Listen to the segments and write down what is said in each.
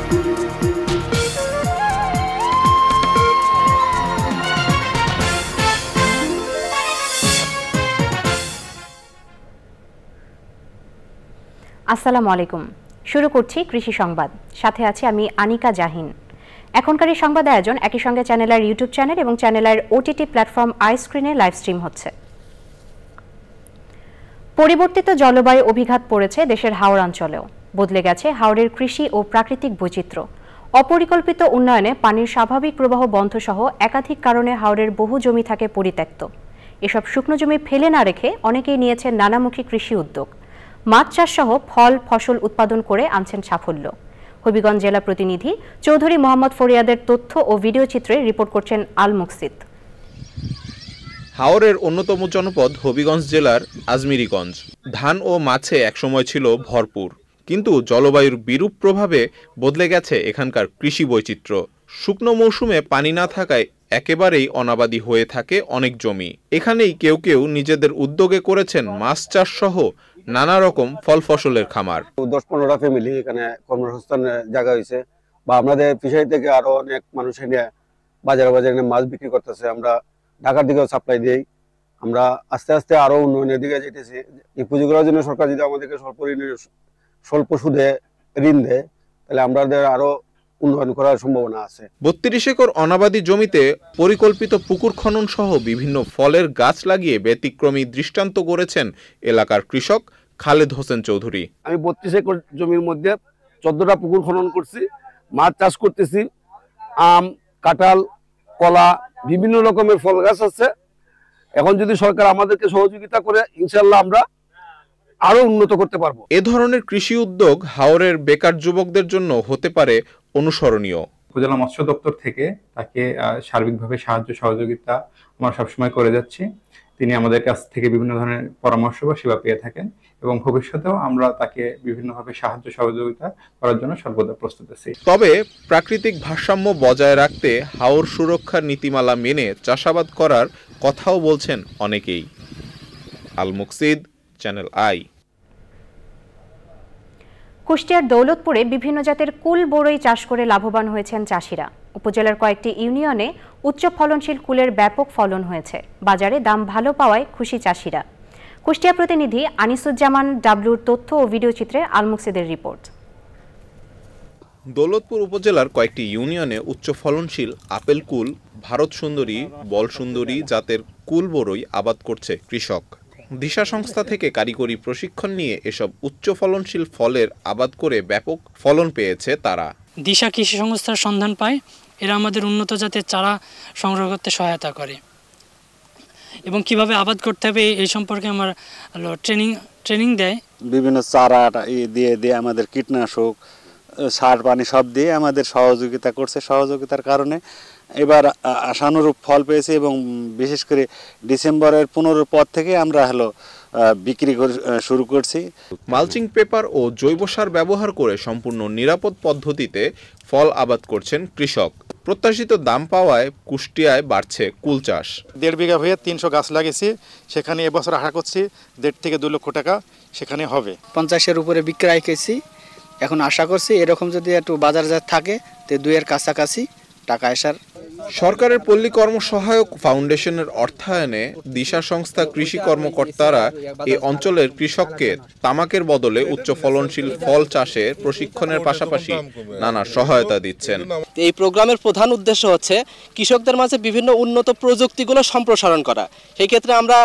আসসালামু আলাইকুম। শুরু করছি কৃষি সংবাদ, সাথে আছি আমি আনিকা জাহিন। এখনকার এই সংবাদ আয়োজন একই সঙ্গে চ্যানেলের ইউটিউব চ্যানেল এবং চ্যানেলের ওটিটি প্ল্যাটফর্ম আইস্ক্রিনে লাইভ স্ট্রিম হচ্ছে। পরিবর্তিত জলবায়ু অভিঘাত পড়েছে দেশের হাওর অঞ্চলেও, বদলে গেছে হাওরের কৃষি ও প্রাকৃতিক বৈচিত্র্য। অপরিকল্পিত উন্নয়নে পানির স্বাভাবিক প্রবাহ বন্ধ সহ একাধিক কারণে হাওরের বহু জমি থাকে পরিত্যক্ত। এসব শুকনো জমি ফেলে না রেখে অনেকেই নিয়েছেন নানামুখী কৃষি উদ্যোগ। মাছ চাষ সহ ফল ফসল উৎপাদন করে আনছেন সাফল্য। হবিগঞ্জ জেলা প্রতিনিধি চৌধুরী মোহাম্মদ ফরিয়াদের তথ্য ও ভিডিও চিত্রে রিপোর্ট করছেন আল মুকসিদ। হাওরের অন্যতম জনপদ হবিগঞ্জ জেলার আজমিরিগঞ্জ ধান ও মাছে একসময় ছিল ভরপুর, কিন্তু জলবায়ুর বিরূপ প্রভাবে বদলে গেছে এখানকার কৃষি বৈচিত্র্য। শুকনো মৌসুমে পানি না থাকায় একেবারেই অনাবাদি হয়ে থাকে অনেক জমি। এখানেই কেউ কেউ নিজেদের উদ্যোগে করেছেন মাছ চাষ সহ নানা রকম ফল ফসলের খামার। 10-15টা ফ্যামিলি এখানে কর্মসংস্থানের জায়গা হয়েছে, বা আমাদের ফিশারি থেকে আরো অনেক মানুষ এনে বাজারে মাছ বিক্রি করতেছে। আমরা ঢাকার দিকেও সাপ্লাই দিই। আমরা আস্তে আস্তে আরো উন্নয়নের দিকে যেতেছি। এই পুঁজিগুলোর জন্য সরকার যদি আমাদেরকে স্বল্প সুদে ঋণ দেয়, তাহলে আমাদের আরো উন্নয়ন করার সম্ভাবনা আছে। 32 একর অনাবাদি জমিতে পরিকল্পিত পুকুর খনন সহ বিভিন্ন ফলের গাছ লাগিয়ে ব্যতিক্রমী দৃষ্টান্ত গড়েছেন এলাকার কৃষক খালেদ হোসেন চৌধুরী। আমি 32 একর জমির মধ্যে 14টা পুকুর খনন করছি, মাছ চাষ করতেছি, আম, কাঁঠাল, কলা, বিভিন্ন রকমের ফল গাছ আছে। এখন যদি সরকার আমাদেরকে সহযোগিতা করে, ইনশাল্লাহ আমরা আরো উন্নত করতে পারবো। এ ধরনের কৃষি উদ্যোগ হাওরের বেকার যুবকদের জন্য হতে পারে অনুসরণীয়। উপজেলা মৎস্য দপ্তর থেকে তাকে সার্বিকভাবে সাহায্য সহযোগিতা আমরা সবসময় করে যাচ্ছি। তিনি আমাদের কাছ থেকে বিভিন্ন ধরনের পরামর্শ বা সেবা পেয়ে থাকেন এবং ভবিষ্যতেও আমরা তাকে বিভিন্নভাবে সাহায্য সহযোগিতা করার জন্য সর্বদা প্রস্তুত আছি। তবে প্রাকৃতিক ভারসাম্য বজায় রাখতে হাওর সুরক্ষার নীতিমালা মেনে চাষাবাদ করার কথাও বলছেন অনেকেই। আল মুকসিদ, চ্যানেল আই। কুষ্টিয়ার দৌলতপুরে বিভিন্ন জাতের কুল বড়ই চাষ করে লাভবান হয়েছেন চাষিরা। উপজেলার কয়েকটি ইউনিয়নে উচ্চ ফলনশীল কুলের ব্যাপক ফলন হয়েছে। বাজারে দাম ভালো পাওয়ায় খুশি চাষিরা। কুষ্টিয়া প্রতিনিধি আনিসুজ্জামান ডাবলুর তথ্য ও ভিডিও চিত্রে আল মুকসিদের রিপোর্ট। দৌলতপুর উপজেলার কয়েকটি ইউনিয়নে উচ্চ ফলনশীল আপেল কুল, ভারত সুন্দরী, বল সুন্দরী জাতের কুল বড়ই আবাদ করছে কৃষক। দিশা সংস্থা থেকে কারিগরি প্রশিক্ষণ নিয়ে এসব উচ্চ ফলনশীল ফলের আবাদ করে ব্যাপক ফলন পেয়েছে তারা। দিশা কৃষি সংস্থার সন্ধান পায়, এরা আমাদের উন্নত জাতের চারা সংগ্রহ করতে সহায়তা করে এবং কিভাবে আবাদ করতে হবে এই সম্পর্কে আমার ট্রেনিং দেয়। বিভিন্ন চারা দিয়ে আমাদের কীটনাশক, সার পানি সব দিয়ে আমাদের সহযোগিতা করছে। সহযোগিতার কারণে এবার আশানুরূপ ফল পেয়েছি এবং বিশেষ করে ডিসেম্বরের 15 পর থেকে আমরা বিক্রি শুরু করছি। মালচিং পেপার ও জৈব সার ব্যবহার করে সম্পূর্ণ নিরাপদ পদ্ধতিতে ফল আবাদ করছেন কৃষক। প্রত্যাশিত দাম পাওয়ায় কুষ্টিয়ায় বাড়ছে কুল চাষ। 1.5 বিঘা হয়ে 300 গাছ লাগিয়েছি, সেখানে এবছর আশা করছি 1.5 থেকে 2 লক্ষ টাকা সেখানে হবে। 50-এর উপরে বিক্রয় করেছি, এখন আশা করছি এরকম যদি একটু বাজারজাত থাকে তো 2-এর কাছাকাছি টাকা আসার। সরকারের পল্লী কর্ম সহায়ক ফাউন্ডেশনের অর্থায়নে দিশা সংস্থা কৃষি কর্মকর্তারা এই অঞ্চলের কৃষককে তামাকের বদলে উচ্চ ফলনশীল ফল চাষের প্রশিক্ষণের পাশাপাশি নানা সহায়তা দিচ্ছেন। এই প্রোগ্রামের প্রধান উদ্দেশ্য হচ্ছে কৃষকদের মাঝে বিভিন্ন উন্নত প্রযুক্তিগুলো সম্প্রসারণ করা। সেই ক্ষেত্রে আমরা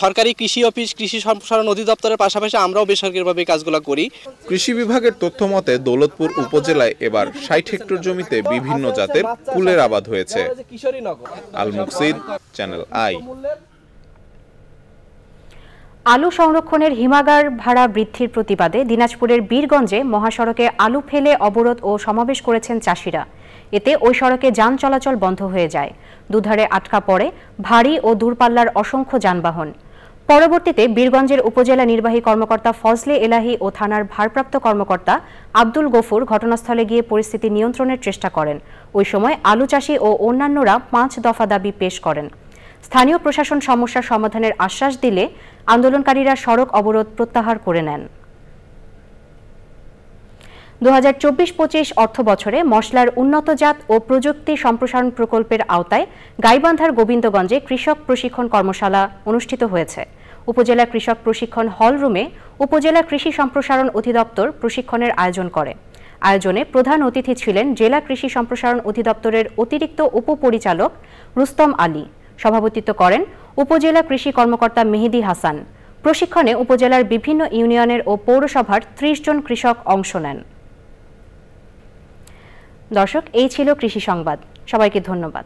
সরকারি কৃষি অফিস, কৃষি সম্প্রসারণ অধিদপ্তরের পাশাপাশি আমরাও বেসরকারিভাবে এই কাজগুলো করি। কৃষি বিভাগের তথ্য মতে দৌলতপুর উপজেলায় এবার 60 হেক্টর জমিতে বিভিন্ন জাতের কুলের আবাদ হয়েছে। আল মুকসিদ, চ্যানেল আই। আলু সংরক্ষণের হিমাগার ভাড়া বৃদ্ধির প্রতিবাদে দিনাজপুরের বীরগঞ্জে মহাসড়কে আলু ফেলে অবরোধ ও সমাবেশ করেছেন চাষিরা। এতে ওই সড়কে যান চলাচল বন্ধ হয়ে যায়। দুধারে আটকা পড়ে ভারী ও দূরপাল্লার অসংখ্য যানবাহন। পরবর্তীতে বীরগঞ্জের উপজেলা নির্বাহী কর্মকর্তা ফজলে এলাহি ও থানার ভারপ্রাপ্ত কর্মকর্তা আব্দুল গফুর ঘটনাস্থলে গিয়ে পরিস্থিতি নিয়ন্ত্রণের চেষ্টা করেন। ওই সময় আলু চাষি ও অন্যান্যরা 5 দফা দাবি পেশ করেন। স্থানীয় প্রশাসন সমস্যার সমাধানের আশ্বাস দিলে আন্দোলনকারীরা সড়ক অবরোধ প্রত্যাহার করে নেন। 2024-25 অর্থ বছরে মশলার উন্নত জাত ও প্রযুক্তি সম্প্রসারণ প্রকল্পের আওতায় গাইবান্ধার গোবিন্দগঞ্জে কৃষক প্রশিক্ষণ কর্মশালা অনুষ্ঠিত হয়েছে। উপজেলা কৃষক প্রশিক্ষণ হল রুমে উপজেলা কৃষি সম্প্রসারণ অধিদপ্তর প্রশিক্ষণের আয়োজন করে। আয়োজনে প্রধান অতিথি ছিলেন জেলা কৃষি সম্প্রসারণ অধিদপ্তরের অতিরিক্ত উপপরিচালক রুস্তম আলী। সভাপতিত্ব করেন উপজেলা কৃষি কর্মকর্তা মেহেদী হাসান। প্রশিক্ষণে উপজেলার বিভিন্ন ইউনিয়নের ও পৌরসভার 30 জন কৃষক অংশ নেন। দর্শক, এই ছিল কৃষি সংবাদ। সবাইকে ধন্যবাদ।